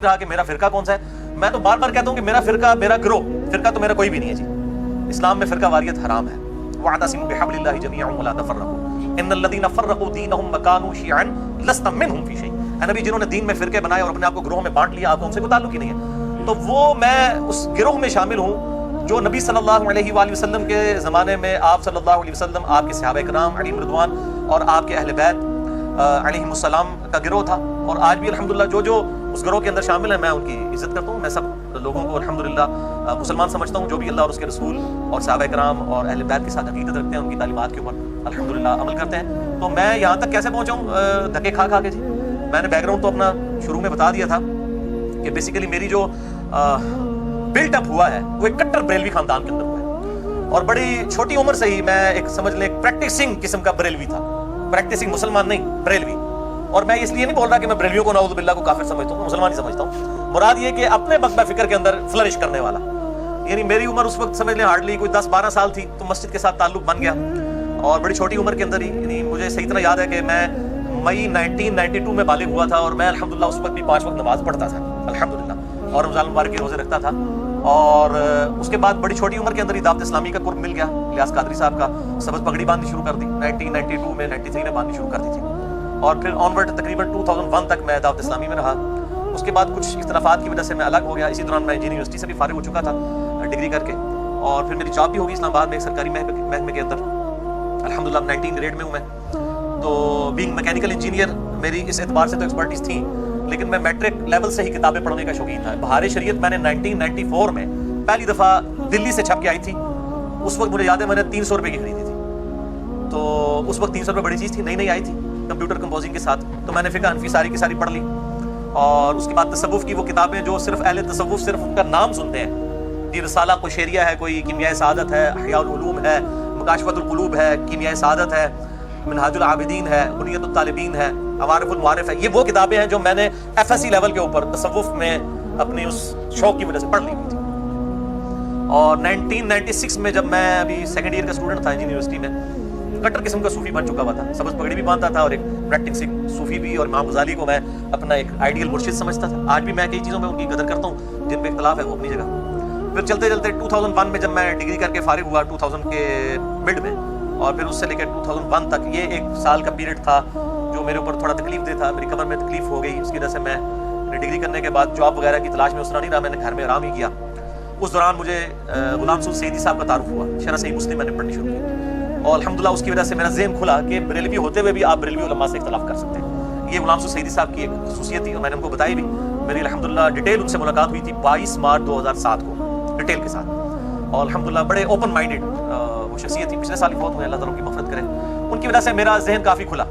رہا کہ میرا فرقہ کون سا ہے. میں تو بار بار کہتا ہوں کہ میرا فرقہ، میرا گروہ، فرقہ تو میرا کوئی بھی نہیں ہے جی. اسلام میں فرقہ واریت حرام ہے. وَاعْتَصِمُوا بِحَبْلِ اللَّهِ جَمِيعًا وَلَا تَفَرَّقُوا إِنَّ الَّذِينَ فَرَّقُوا دِينَهُمْ وَكَانُوا شِيَعًا لَسْتَ مِنْهُمْ فِي شَيْءٍ. اے نبی، جنہوں نے دین میں فرقے بنائے اور اپنے آپ کو گروہ میں بانٹ لیا، آپ کو ان سے کوئی تعلق ہی نہیں ہے. تو وہ میں اس گروہ میں شامل ہوں جو نبی صلی اللہ علیہ وآلہ وسلم کے زمانے میں آپ صلی اللہ علیہ وسلم، آپ کے صحابہ کرام علیہم رضوان اور آپ کے اہل بیت علیہم السلام کا گروہ تھا. اور آج بھی الحمدللہ جو اس گروہ کے اندر شامل ہیں، میں ان کی عزت کرتا ہوں. میں سب لوگوں کو الحمدللہ مسلمان سمجھتا ہوں جو بھی اللہ اور اس کے رسول اور صحابہ کرام اور اہل بیت کے ساتھ عقیدت رکھتے ہیں، ان کی تعلیمات کے اوپر الحمدللہ عمل کرتے ہیں. تو میں یہاں تک کیسے پہنچا ہوں؟ دھکے کھا کے جی. میں نے بیک گراؤنڈ تو اپنا شروع میں بتا دیا تھا کہ بیسیکلی میری جو بلٹ اپ ہوا ہے وہ ایک کٹر بریلوی خاندان کے اندر ہوا ہے. اور بڑی چھوٹی عمر سے ہی میں ایک سمجھ لیں ایک پریکٹسنگ قسم کا بریلوی تھا. پریکٹسنگ مسلمان نہیں، بریلوی. اور میں اس لیے نہیں بول رہا کہ میں بریلویوں کو نعوذ باللہ کو کافر سمجھتا ہوں، مسلمان ہی سمجھتا ہوں. مراد یہ کہ اپنے مکتبہ فکر کے اندر فلرش کرنے والا. یعنی میری عمر اس وقت سمجھ لیں ہارڈلی کوئی 10-12 سال تھی تو مسجد کے ساتھ تعلق بن گیا. اور بڑی چھوٹی عمر کے اندر ہی، یعنی مجھے صحیح طرح یاد ہے کہ میں مئی 1992 میں بالغ ہوا تھا. اور میں الحمدللہ اس وقت بھی 5 وقت نماز پڑھتا تھا الحمدللہ، اور رمضان المبارک کے روزے رکھتا تھا. اور اس کے بعد بڑی چھوٹی عمر کے اندر ہی دعوت اسلامی کا قرب مل گیا. الیاس قادری صاحب کا سبز پگڑی باندھنی شروع کر دی 1992 میں، 93 میں باندھنی شروع کر دی تھی. اور پھر آنورڈ تقریباً 2001 تک میں دعوت اسلامی میں رہا. اس کے بعد کچھ اختلافات کی وجہ سے میں الگ ہو گیا. اسی دوران میں انجینئرنگ یونیورسٹی سے بھی فارغ ہو چکا تھا ڈگری کر کے. اور پھر میری جاب بھی ہوگی اسلام آباد میں ایک سرکاری محکمے کے اندر. الحمدللہ 19 گریڈ میں ہوں میں. تو بینگ میکینیکل انجینئر میری اس اعتبار سے تو ایکسپرٹیز تھی، لیکن میں میٹرک لیول سے ہی کتابیں پڑھنے کا شوقین تھا. بہار شریعت میں نے 1994 میں پہلی دفعہ دلی سے چھپ کے آئی تھی. اس وقت مجھے یاد ہے میں نے 300 روپے کی خریدی تھی. تو اس وقت 300 روپے بڑی چیز تھی، نئی نئی آئی تھی کمپیوٹر کمپوزنگ کے ساتھ. تو میں نے فقہ حنفی ساری کی ساری پڑھ لی. اور اس کے بعد تصوف کی وہ کتابیں جو صرف اہل تصوف صرف ان کا نام سنتے ہیں جی. رسالہ قشیریہ ہے، کوئی کیمیائے سعادت ہے، احیاء العلوم ہے، مکاشفۃ القلوب ہے، کیمیائے سعادت ہے، منہاج العابدین ہے، بنیۃ الطالبین ہے، عوارف المعارف ہے. یہ وہ کتابیں ہیں جو میں نے ایف ایس سی لیول کے اوپر تصوف میں اپنی اس شوق کی وجہ سے پڑھ لی ہوئی تھی. اور 1996 میں جب میں ابھی سیکنڈ ایئر کا اسٹوڈنٹ تھا انجینئرنگ یونیورسٹی میں، کٹر قسم کا صوفی بن چکا ہوا تھا. سبز پگڑی بھی باندھتا تھا اور ایک پریکٹسنگ صوفی بھی. اور امام غزالی کو میں اپنا ایک آئیڈیل مرشد سمجھتا تھا. آج بھی میں کئی چیزوں میں ان کی قدر کرتا ہوں جن پہ اختلاف ہے وہ اپنی جگہ. پھر چلتے چلتے 2001 میں جب میں ڈگری کر کے فارغ ہوا 2000 کے مڈ میں، اور پھر اس سے لے کے 2001 تک یہ 1 سال کا پیریڈ تھا جو میرے اوپر تھوڑا تکلیف دہ تھا. میری کمر میں تکلیف ہو گئی، اس کی وجہ سے میں ڈگری کرنے کے بعد جاب وغیرہ کی تلاش میں اس طرح نہیں رہا، میں نے گھر میں آرام ہی کیا. اس دوران مجھے غلام سعود سیدی صاحب کا تعارف ہوا. شرح صحیح مسلم میں نے پڑھنی شروع کی. اور الحمدللہ اس کی وجہ سے میرا ذہن کھلا کہ بریلوی ہوتے ہوئے بھی آپ بریلوی علماء سے اختلاف کر سکتے ہیں. یہ غلام سعود سیدی صاحب کی ایک خصوصیت تھی اور میں نے ان کو بتائی بھی. میری الحمدللہ ڈیٹیل ان سے ملاقات ہوئی تھی 22 مارچ 2007 کو ڈیٹیل کے ساتھ. اور الحمدللہ بڑے اوپن مائنڈیڈ وہ شخصیت تھی. پچھلے سال ہی بہت ہوئے، اللہ تعالیٰ کی مغفرت کرے. ان کی وجہ سے میرا ذہن کافی کھلا.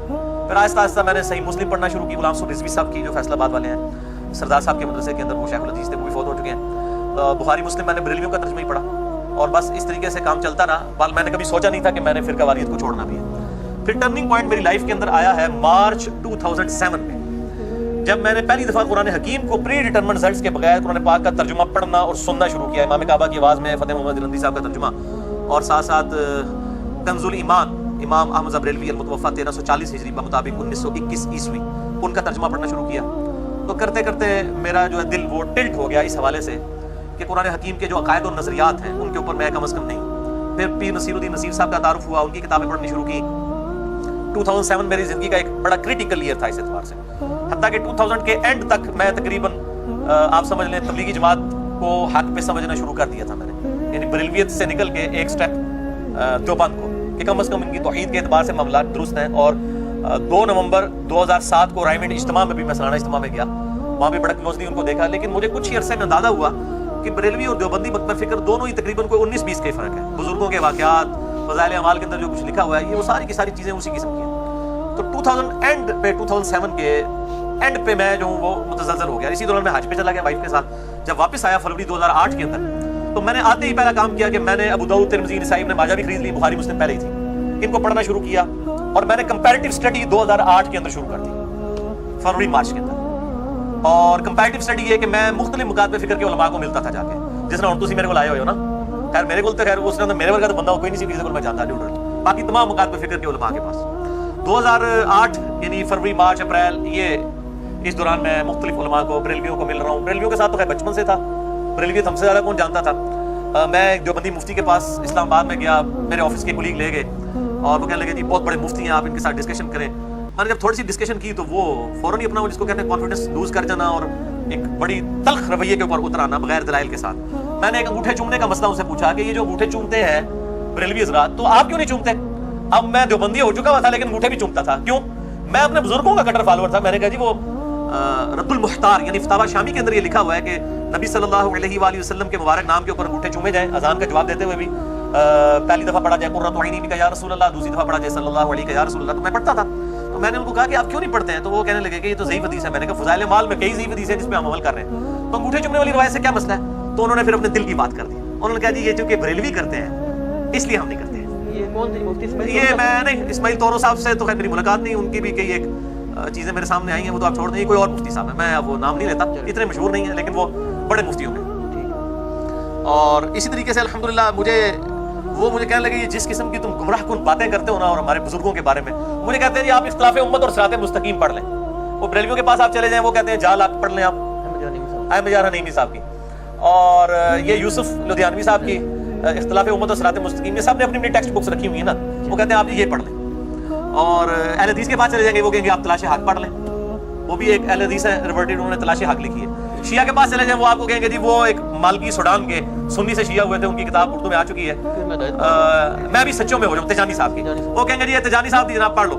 پھر آہستہ آہستہ میں نے صحیح مسلم پڑھنا شروع کی. غلام سعود رضوی صاحب کی جو فیصل آباد والے ہیں، سردار صاحب کے مدرسے کے اندر وہ شیخ الحدیث تھے، وہ بھی فوت ہو چکے ہیں. بخاری مسلم میں نے بریلویوں کا ترجمہ ہی پڑھا. اور بس اس طریقے سے کام چلتا رہا. بال میں نے کبھی سوچا نہیں تھا کہ میں نے فرقہ واریت کو چھوڑنا بھی ہے. پھر ٹرننگ پوائنٹ میری لائف کے اندر آیا ہے مارچ 2007 میں، جب میں نے پہلی دفعہ قرآن حکیم کو پری ڈیٹرمنڈ رزلٹس کے بغیر قرآن پاک کا ترجمہ پڑھنا اور سننا شروع کیا. امام کعبہ کی آواز میں فتح محمد الہندی صاحب کا ترجمہ، اور ساتھ ساتھ کنز الایمان امام احمد بریلوی المتوفی 1340 ہجری بمطابق 1921 عیسوی ان کا ترجمہ پڑھنا شروع کیا. تو کرتے کرتے میرا جو ہے دل وہ ٹلٹ ہو گیا اس حوالے سے کہ قرآن حکیم کے جو عقائد اور نظریات ہیں ان کے اوپر میں کم از کم نہیں. پھر پیر نصیر الدین نصیر صاحب کا تعارف ہوا، ان کی کتابیں پڑھنی شروع کی. 2007 میری زندگی کا ایک بڑا کریٹیکل ایئر تھا اس اعتبار سے، حتیٰ کہ 2000 کے اینڈ تک میں تقریباً آپ سمجھ لیں تبلیغی جماعت کو حق پہ سمجھنا شروع کر دیا تھا میں نے. یعنی بریلویت سے نکل کے ایک سٹیپ دیوبند کو کہ کم از کم ان کی توحید کے اعتبار سے معاملات درست ہیں. اور 2 نومبر 2007 کو رائمنڈ اجتماع میں بھی میں سالانہ اجتماع میں گیا، وہاں بھی بڑا کلوزلی ان کو دیکھا. لیکن مجھے کچھ ہی عرصے میں اندازہ ہوا کہ بریلوی اور دیوبندی مکتبہ فکر دونوں ہی تقریباً کوئی 19-20 کا ہی فرق ہے. بزرگوں کے واقعات، فضائل اعمال کے اندر جو کچھ لکھا ہوا ہے یہ وہ ساری کی ساری چیزیں اسی قسم کی ہیں. تو 2007 کے اینڈ پہ میں جو ہوں وہ متزلزل ہو گیا. اسی دوران میں حج پہ چلا گیا وائف کے ساتھ. جب واپس آیا فروری 2008 کے اندر، تو میں نے آتے ہی پہلا کام کیا کہ میں نے ابو داؤد، ترمذی، نسائی، ابن ماجہ بھی خرید لی. بخاری مسلم پہلے ہی تھی، ان کو پڑھنا شروع کیا. اور میں نے کمپیریٹیو اسٹڈی 2008 کے اندر شروع کر دی فروری مارچ کے اندر. اور کمپیریٹیو اسٹڈی یہ کہ میں مختلف مکاتب فکر کے علماء کو ملتا تھا جا کے. جس طرح تسی میرے کو آئے ہوئے ہو نا، خیر میرے کو تو خیر اس نے میرے ورگا تو بندہ کوئی نہیں سی کسی کو میں جانتا نہیں، باقی تمام مکاتب فکر کے علماء کے پاس 2008 یعنی فروری، مارچ، اپریل، یہ اس دوران میں مختلف علماء کو بریلویوں کو مل رہا ہوں. بریلویوں کے ساتھ تو خیر بچپن سے تھا, بریلویت ہم سے زیادہ کون جانتا تھا. میں ایک دیوبندی مفتی کے پاس اسلام آباد میں گیا, میرے آفس کے کولیگ لے گئے اور وہ کہنے لگے جی بہت بڑے مفتی ہیں, آپ ان کے ساتھ ڈسکشن کریں. میں نے جب تھوڑی سی ڈسکشن کی تو وہ فوراً ہی اپنا جس کو کہتے ہیں کانفیڈنس لوز کر جانا اور ایک بڑی تلخ رویے کے اوپر اتر آنا بغیر دلائل کے ساتھ. میں نے ایک انگوٹھے چومنے کا مسئلہ ان سے پوچھا کہ یہ جو انگوٹھے چومتے ہیں بریلوی حضرات, تو آپ کیوں نہیں چومتے؟ اب میں دیوبندی ہو چکا ہوا تھا لیکن انگوٹھے بھی چومتا تھا. کیوں؟ میں اپنے بزرگوں کا کٹر فالوور تھا. میں نے کہا جی وہ رد المحتار یعنی فتاوی شامی کے اندر یہ لکھا ہوا ہے کہ نبی صلی اللہ علیہ وآلہ وسلم کے مبارک نام کے اوپر انگوٹھے چومے جائیں. اذان کا جواب دیتے ہوئے بھی پہلی دفعہ پڑھا جائے قرۃ عینی کا یا رسول اللہ, دوسری دفعہ پڑھا جائے صلی اللہ علیہ یا رسول اللہ. تو میں پڑھتا تھا. تو میں نے ان کو کہا کہ آپ کیوں نہیں پڑھتے ہیں؟ تو وہ کہنے لگے کہ یہ تو ضعیف حدیث ہے. میں نے کہا فضائل مال میں کئی ضعیف حدیث ہیں جس پہ ہم عمل کر رہے ہیں, تو انگوٹھے چومنے والی روایت سے کیا مسئلہ ہے؟ تو انہوں نے پھر اپنے دل کی بات کر دی. انہوں نے کہا جی یہ چونکہ بریلوی کرتے ہیں اس لیے ہم نہیں کرتے ہیں. یہ کون تھے مفتی اسماعیل؟ یہ میں نہیں, اسماعیل طورو صاحب سے تو خیر میری ملاقات نہیں, ان کی بھی کئی ایک چیزیں میرے سامنے آئی ہیں, وہ تو آپ چھوڑ دیں. کوئی اور مفتی صاحب ہے, میں وہ نام نہیں لیتا, اتنے مشہور نہیں ہیں لیکن وہ بڑے مفتیوں میں. اور اسی طریقے سے الحمدللہ مجھے کہنے لگے یہ جس قسم کی تم گمراہ کن باتیں کرتے ہو نا اور ہمارے بزرگوں کے بارے میں, مجھے کہتے ہیں جی آپ اختلاف امت اور صراط مستقیم پڑھ لیں. وہ بریلویوں کے پاس آپ چلے جائیں, وہ کہتے ہیں جال آپ پڑھ لیں آپ احمد یار حنیمی صاحب کی, اور یہ یوسف لدھیانوی صاحب کی اختلاف امت اور صراط مستقیم, یہ سب نے اپنی اپنی ٹیکسٹ بکس رکھی ہوئی ہیں نا, وہ کہتے ہیں آپ یہ پڑھ لیں. اور اہل حدیث کے پاس چلے جائیں گے, وہ کہیں گے آپ تلاش حق پڑھ لیں, وہ بھی ایک اہل حدیث ہے ریورٹڈ, انہوں نے تلاش حق لکھی ہے. شیعہ کے پاس چلے جائیں, وہ آپ کو کہیں گے جی وہ ایک مالکی سوڈان کے سنی سے شیعہ ہوئے تھے, ان کی کتاب اردو میں آ چکی ہے, میں بھی سچوں میں ہو جاؤں, تجانی صاحب کی, وہ کہیں گے جی یہ تجانی صاحب کی جناب پڑھ لو,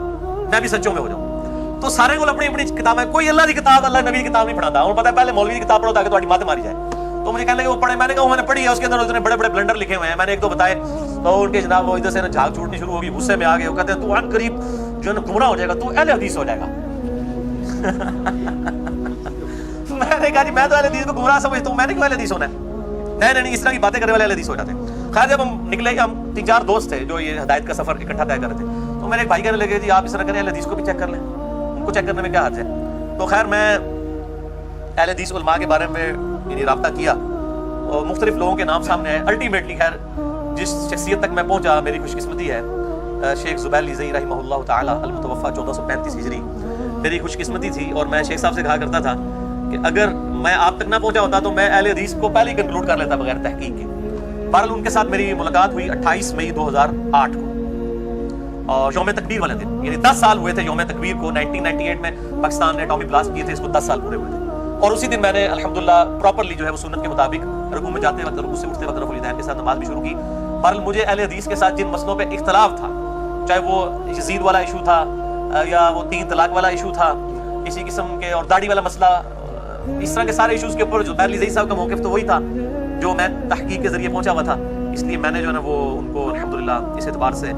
میں بھی سچوں میں ہو جاؤں. تو سارے کو اپنی اپنی کتابیں, کوئی اللہ کی کتاب اللہ نبی کی کتاب نہیں پڑھاتا. اور پتہ ہے پہلے مولوی کی کتاب پڑھو تاکہ تمہاری ماتیں ماری جائے. تو مجھے کہنے لگے وہ پڑھے, میں نے کہا وہ میں نے پڑھی ہے, اس کے اندر اس نے بڑے بڑے بلنڈر لکھے ہوئے ہیں. میں نے ایک دو بتائے تو ان کے جناب وہ ادھر سے جھاگ چھوٹنی شروع ہوگی, غصے میں آ گئے, وہ کہتے ہیں تو ان قریب جو ہے نا گمراہ ہو جائے گا, تو اہل حدیث ہو جائے گا. میں نے کہا جی میں تو اہل حدیث کو گمراہ سمجھتا ہوں, میں نے کیوں اہل حدیث ہونا ہے؟ نہیں اس طرح کی باتیں کرنے والے اہل حدیث ہو جاتے ہیں. خیر جب ہم نکلے, ہم 3-4 دوست تھے جو یہ ہدایت کا سفر اکٹھا طے کر رہے تھے, تو میرے ایک بھائی کہنے لگے جی آپ اس طرح کریں, اہل حدیث کو بھی چیک کر لیں, ان کو چیک کرنے میں کیا حرج ہے. تو خیر میں اہل حدیث علماء کے بارے میں یعنی رابطہ کیا اور مختلف لوگوں کے نام سامنے آئے. الٹیمیٹلی خیر جس شخصیت تک میں پہنچا میری خوش قسمتی ہے, شیخ زبیر لیزئی رحمہ اللہ تعالی المتوفی 1435 ہجری میری خوش قسمتی تھی. اور میں شیخ صاحب سے کہا کرتا تھا کہ اگر میں آپ تک نہ پہنچا ہوتا تو میں اہل حدیث کو پہلے ہی کنکلوڈ کر لیتا بغیر تحقیق کے. بہرحال ان کے ساتھ میری ملاقات ہوئی 28 مئی 2008 کو, اور یوم تکبیر والے دن, یعنی 10 سال ہوئے تھے یوم تکبیر کو. 1998 میں پاکستان نے اٹامک بلاسٹ کیے تھے, اس کو 10 سال پورے ہوئے تھے. اور اسی دن میں نے الحمدللہ پراپرلی جو ہے وہ سنت کے مطابق رکوع میں جاتے وقت, رکوع سے اٹھتے وقت رفع الیدین کے ساتھ نماز بھی شروع کی. بہرحال مجھے اہل حدیث کے ساتھ جن مسئلوں پہ اختلاف تھا, چاہے وہ یزید والا ایشو تھا یا وہ 3 طلاق والا ایشو تھا اسی قسم کے, اور داڑھی والا مسئلہ, اس طرح کے سارے ایشوز کے اوپر زبیر لیزئی صاحب کا موقف تو وہی تھا جو میں تحقیق کے ذریعے پہنچا ہوا تھا. اس لیے میں نے جو ہے نا وہ ان کو الحمدللہ اس اعتبار سے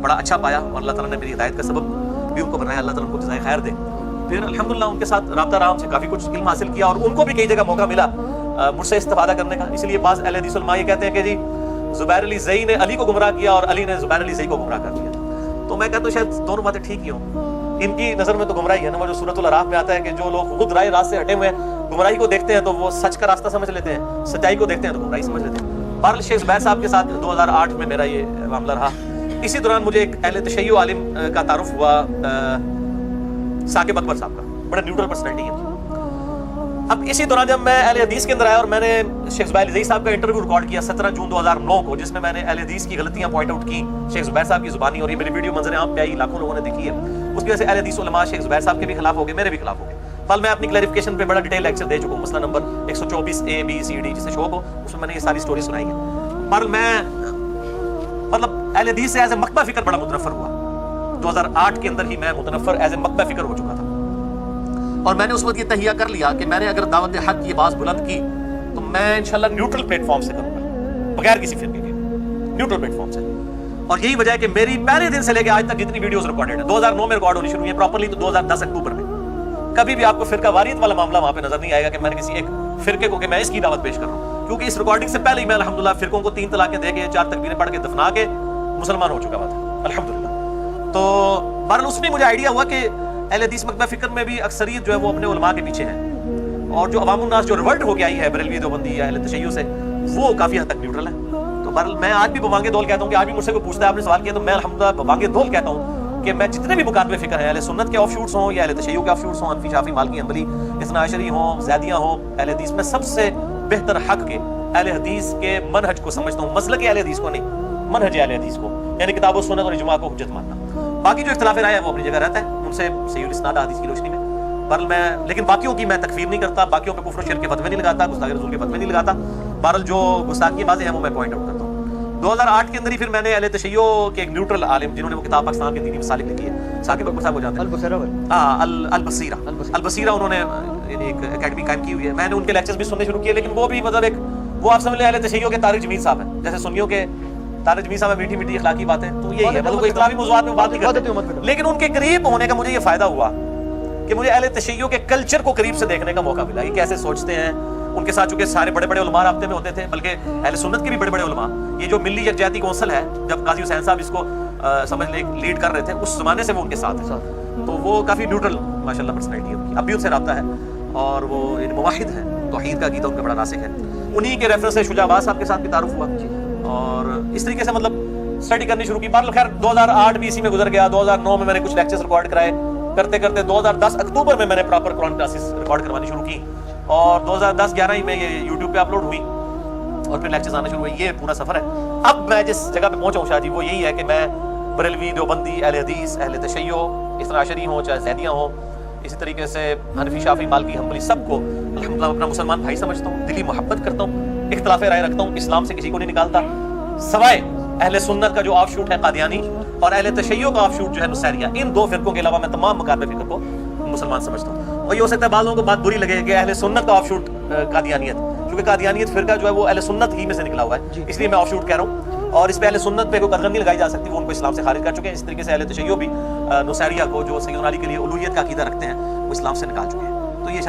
بڑا اچھا پایا, اور اللہ تعالیٰ نے میری ہدایت کا سبب بھی ان کو بنایا. اللہ تعالیٰ ان کو جزائے خیر دے. پھر الحمدللہ ان کے ساتھ رابطہ رہا, سے کافی کچھ علم حاصل کیا, اور ان کو بھی کئی جگہ موقع ملا مجھ سے استفادہ کرنے کا. اس لیے بعض اہل حدیث علماء یہ کہتے ہیں کہ جی زبیر لیزئی نے علی کو گمراہ کیا اور علی نے زبیر لیزئی کو گمراہ کر دیا. تو میں کہتا ہوں شاید دونوں باتیں ٹھیک ہی ہوں. ان کی نظر میں تو گمراہی ہے نا, وہ جو سورۃ الاعراف میں آتا ہے کہ جو لوگ خود رائے راست سے ہٹے ہوئے ہیں, گمراہی کو دیکھتے ہیں تو وہ سچ کا راستہ سمجھ لیتے ہیں, سچائی کو دیکھتے ہیں تو گمراہی سمجھ لیتے ہیں. بہرحال شیخ زبیر صاحب کے ساتھ 2008 میں میرا یہ معاملہ رہا. اسی دوران مجھے ایک اہل تشیع عالم کا تعارف ہوا, ثاقب اکبر صاحب کا, بڑے نیوٹرل پرسنالٹی ہے. اب اسی دوران جب میں اہل حدیث کے اندر آیا اور میں نے شیخ زبیر لیزئی صاحب کا انٹرویو ریکارڈ کیا 17 جون 2009 کو, جس میں میں نے اہل حدیث کی غلطیاں پوائنٹ آؤٹ کی شیخ زبیر صاحب کی زبانی, اور یہ میری ویڈیو منظر عام پہ آئی, لاکھوں لوگوں نے دیکھی ہے. اس کی وجہ سے اہل حدیث علماء شیخ زبیر صاحب کے بھی خلاف ہو گئے, میرے بھی خلاف ہو گئے. فل میں اپنی کلیریفیکیشن پہ بڑا ڈیٹیل لیکچر دے چکا ہوں, مسئلہ number 124 A B C D جسے شوق ہو, اس میں نے یہ ساری سٹوری سنائی ہے. پر میں مطلب اہل حدیث سے ایز اے مکتبہ فکر بڑا متنفر ہوا. 2008 کے اندر ہی میں متنفر ایز اے مکتبہ فکر ہو چکا تھا, اور میں نے اس وقت یہ تہیہ کر لیا کہ میں نے اگر دعوت حق کی آواز بلند کی تو میں انشاءاللہ نیوٹرل پلیٹ فارم سے کروں گا, بغیر کسی فرقے کے, نیوٹرل پلیٹ فارم سے. اور یہی وجہ ہے کہ میری پہلے دن سے لے کے آج تک جتنی ویڈیوز ریکارڈڈ ہیں 2009 میں ریکارڈ ہونی شروع ہوئی ہیں پراپرلی, تو 2010 اکتوبر میں. کبھی بھی آپ کو فرقہ واریت والا معاملہ وہاں پہ نظر نہیں آئے گا کہ میں نے کسی ایک فرقے کو کہ میں اس کی دعوت پیش کر رہا ہوں, کیونکہ اس ریکارڈنگ سے پہلے ہی میں الحمدللہ فرقوں کو 3 طلاقیں دے کے 4 تکبیریں پڑھ کے دفنا کے مسلمان ہو چکا ہوا تھا الحمدللہ. تو بہرحال اس میں مجھے آئیڈیا ہوا کہ اہل حدیث مکتبہ فکر میں بھی اکثریت جو ہے وہ اپنے علماء کے پیچھے ہے, اور جو عوام الناس جو ریورٹ ہو کے آئی ہے بریلوی دیوبندی یا اہل تشیع سے, وہ کافی حد تک نیوٹرل ہے. تو بہرحال میں آج بھی بوانگے دول کہتا ہوں کہ آج بھی مجھ سے کوئی پوچھتا ہے آپ نے سوال کیا تو میں الحمدللہ بوانگے دول کہتا ہوں کہ میں جتنے بھی مکاتب فکر ہیں اہل سنت کے آف شوٹس ہوں یا اہل تشیع کے آف شوٹس ہوں، حنفی شافعی مالکی حنبلی اثنا عشری ہوں، زیدیہ ہوں، اہل حدیث میں سب سے بہتر حق کے اہل حدیث کے منہج کو سمجھتا ہوں، مسلک اہل حدیث کو نہیں، منہج اہل حدیث کو، یعنی کتاب و سنت اور اجماع کو حجت ماننا۔ باقی جو اختلاف رائے ہے وہ اپنی جگہ رہتا ہے، ان سے صحیح الاسناد حدیث کی روشنی میں بہرحال میں، لیکن باقیوں کی میں تکفیر نہیں کرتا، باقیوں پہ کفر و شرک کے فتوے نہیں لگاتا، گستاخی رسول کے فتوے نہیں لگاتا، بہرحال جو گستاخی بازیں ہیں وہ میں پوائنٹ آؤٹ کرتا ہوں۔ 2008 کے اندر ہی پھر میں نے اہل تشیع کے ایک نیوٹرل عالم جنہوں نے وہ کتاب پاکستان کے دینی مسالک لکھی ہے، ثاقب اکبر صاحب کو جانتے ہیں، البصیرہ انہوں نے یعنی ایک اکیڈمی قائم کی ہوئی ہے، میں نے ان کے لیکچرز بھی سننے شروع کیے، لیکن وہ بھی مطلب ایک وہ آپ سمجھ لیں اہل تشیع کے طارق جمیل صاحب ہیں، جیسے سنیوں کے طارق جمیل صاحب میٹھی میٹھی اخلاقی باتیں، تو یہی ہے مطلب کوئی اختلافی موضوعات میں بات نہیں کرتے، لیکن ان کے قریب ہونے کا مجھے یہ فائدہ ہوا کہ مجھے اہل تشیع کے کلچر کو قریب سے دیکھنے کا موقع ملا، یہ کیسے سوچتے ہیں، ان کے ساتھ چونکہ سارے بڑے بڑے علماء رابطے میں ہوتے تھے، بلکہ اہل سنت کے بھی بڑے بڑے علماء، یہ جو ملی یکجہتی کونسل ہے جب قاضی حسین صاحب اس کو سمجھ لیں لیڈ کر رہے تھے، اس زمانے سے وہ ان کے ساتھ ہیں، تو وہ کافی نیوٹرل ماشاءاللہ پرسنالٹی ہے ان کی، اب بھی ان سے رابطہ ہے، اور وہ موحد ہیں، توحید کا عقیدہ ان کا بڑا راسخ ہے، انہی کے ریفرنس سے شجاع عباس صاحب کے ساتھ بھی تعارف ہوا، اور اس طریقے سے مطلب اسٹڈی کرنی شروع کی۔ بہرحال خیر 2008 بھی اسی میں گزر گیا، 2009 میں نے کچھ لیکچرز ریکارڈ کرائے، کرتے کرتے 2010 اکتوبر میں نے پراپر قرآن کلاسز ریکارڈ کروانی شروع کی، اور 2010-11 ہی میں یہ یوٹیوب پہ اپلوڈ ہوئی، اور پھر لیکچرز آنا شروع ہوئے، یہ پورا سفر ہے۔ اب میں جس جگہ پہ پہنچا ہوں شاہ جی وہ یہی ہے کہ میں بریلوی، دیوبندی، اہل حدیث، اہل تشیع، اثنا عشری ہوں چاہے زیدیہ ہوں، اسی طریقے سے حنفی شافعی مالکی حنبلی، سب کو الحمدللہ اپنا مسلمان بھائی سمجھتا ہوں، دلی محبت کرتا ہوں، اختلاف رائے رکھتا ہوں، اسلام سے کسی کو نہیں نکالتا، سوائے اہل سنت کا جو آف شوٹ ہے قادیانی، اور اہل تشیع کا آف شوٹ جو ہے نصیریہ، ان دو فرقوں کے علاوہ میں تمام مکاتب فکر کو مسلمان سمجھتا ہوں۔ اور یہ ہو سکتا ہے بعض لوگوں کو بات بری لگے کہ اہل سنت کا آف شوٹ قادیانیت، کیونکہ قادیانیت فرقہ جو ہے وہ اہل سنت ہی میں سے نکلا ہوا ہے، اس لیے میں آف شوٹ کہہ رہا ہوں، اور اس پہ اہل سنت پہ کوئی قدغن نہیں لگائی جا سکتی، وہ ان کو اسلام سے خارج کر چکے ہیں، اس طریقے سے اہل تشیع بھی نصیریہ کو جو سیدنا علی کے لیے الوہیت کا عقیدہ رکھتے ہیں وہ اسلام سے نکال چکے ہیں۔